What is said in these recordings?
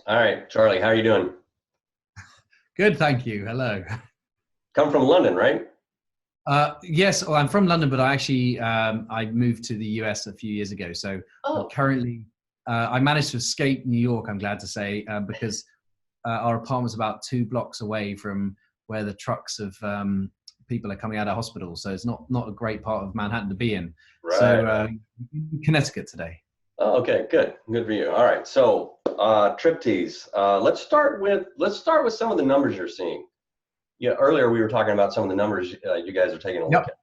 All right, Charlie, how are you doing? Good, thank you. Hello. Come from London, right? Yes, well, I'm from London, but I moved to the US a few years ago. So I'm Oh, currently I managed to escape New York. I'm glad to say because our apartment's about 2 blocks away from where the trucks of people are coming out of hospital. So it's not a great part of Manhattan to be in. right. So Connecticut today. Oh, okay, good. Good for you. All right. So, Triptease. Let's start with some of the numbers you're seeing. Yeah, earlier we were talking about some of the numbers you guys are taking a look Yep.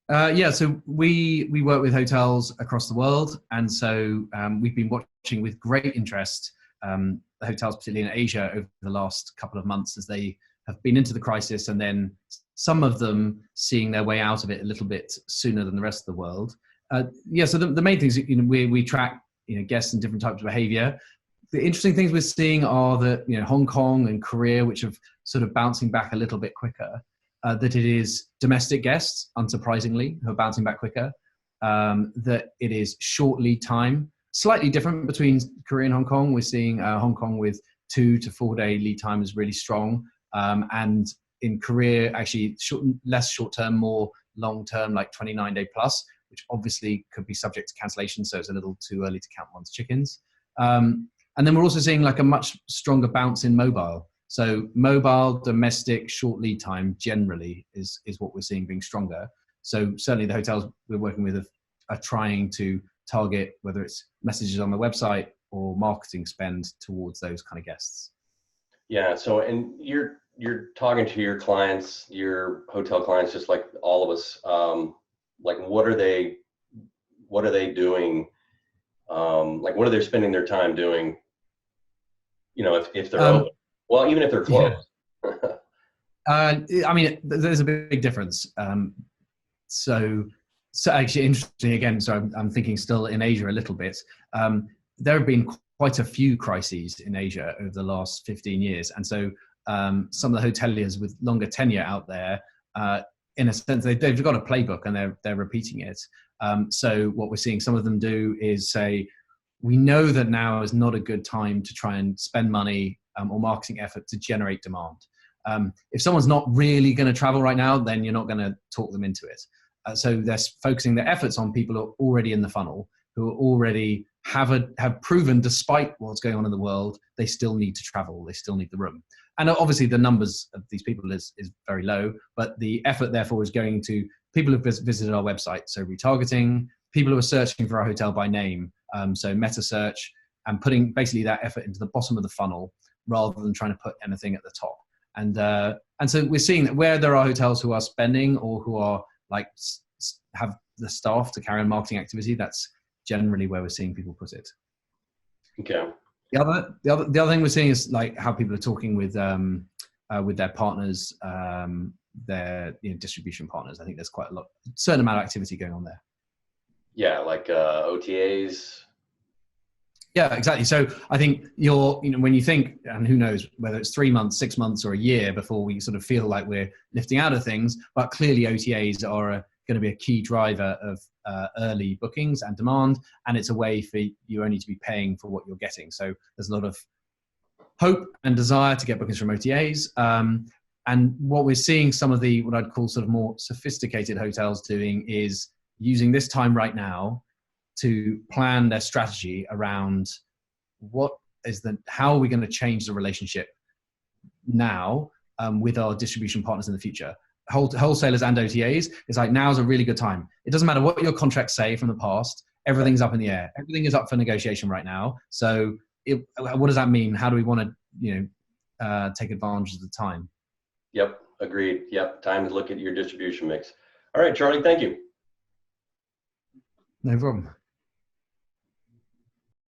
at. Yeah, so we work with hotels across the world, and so we've been watching with great interest the hotels, particularly in Asia, over the last couple of months as they have been into the crisis, and then some of them seeing their way out of it a little bit sooner than the rest of the world. Yeah, so the main things, we track guests and different types of behaviour. The interesting things we're seeing are that Hong Kong and Korea, which have sort of bouncing back a little bit quicker, that it is domestic guests, unsurprisingly, who are bouncing back quicker, that it is short lead time, slightly different between Korea and Hong Kong. We're seeing Hong Kong with 2 to 4 day lead time is really strong. And in Korea, actually less short term, more long term, like 29-day plus, which obviously could be subject to cancellation. So it's a little too early to count one's chickens. And then we're also seeing like a much stronger bounce in mobile. So mobile, domestic, short lead time generally is what we're seeing being stronger. So certainly the hotels we're working with are trying to target whether it's messages on the website or marketing spend towards those kind of guests. Yeah. So, and you're talking to your clients, your hotel clients, just like all of us. Like, what are they doing? Like, what are they spending their time doing? If they're open. Um, Well, even if they're yeah, closed. I mean, there's a big difference. So, so actually interesting again. So I'm thinking still in Asia a little bit. There have been quite a few crises in Asia over the last 15 years. And so some of the hoteliers with longer tenure out there, in a sense, they've got a playbook and they're repeating it. So what we're seeing some of them do is say, we know that now is not a good time to try and spend money or marketing effort to generate demand. If someone's not really going to travel right now, then you're not going to talk them into it. So they're focusing their efforts on people who are already in the funnel, who are already have proven, despite what's going on in the world, they still need to travel, they still need the room. And obviously the numbers of these people is very low, but the effort therefore is going to people who've visited our website. So retargeting, people who are searching for our hotel by name, so meta search, and putting basically that effort into the bottom of the funnel rather than trying to put anything at the top. And so we're seeing that where there are hotels who are spending or who are like have the staff to carry on marketing activity, that's generally where we're seeing people put it. Okay. The other thing we're seeing is like how people are talking with their partners, their distribution partners. I think there's quite a certain amount of activity going on there. Yeah, like OTAs. Yeah, exactly. So I think when you think, and who knows whether it's 3 months, 6 months, or a year before we sort of feel like we're lifting out of things, but clearly OTAs are going to be a key driver of early bookings and demand, and it's a way for you only to be paying for what you're getting. So there's a lot of hope and desire to get bookings from OTAs. And what we're seeing some of the, what I'd call sort of more sophisticated hotels doing is using this time right now to plan their strategy around how are we going to change the relationship now with our distribution partners in the future. Wholesalers and OTAs, it's like now's a really good time. It doesn't matter what your contracts say from the past, everything's up in the air. Everything is up for negotiation right now. So what does that mean? How do we want to take advantage of the time? Yep, agreed. Yep, time to look at your distribution mix. All right, Charlie, thank you. No problem.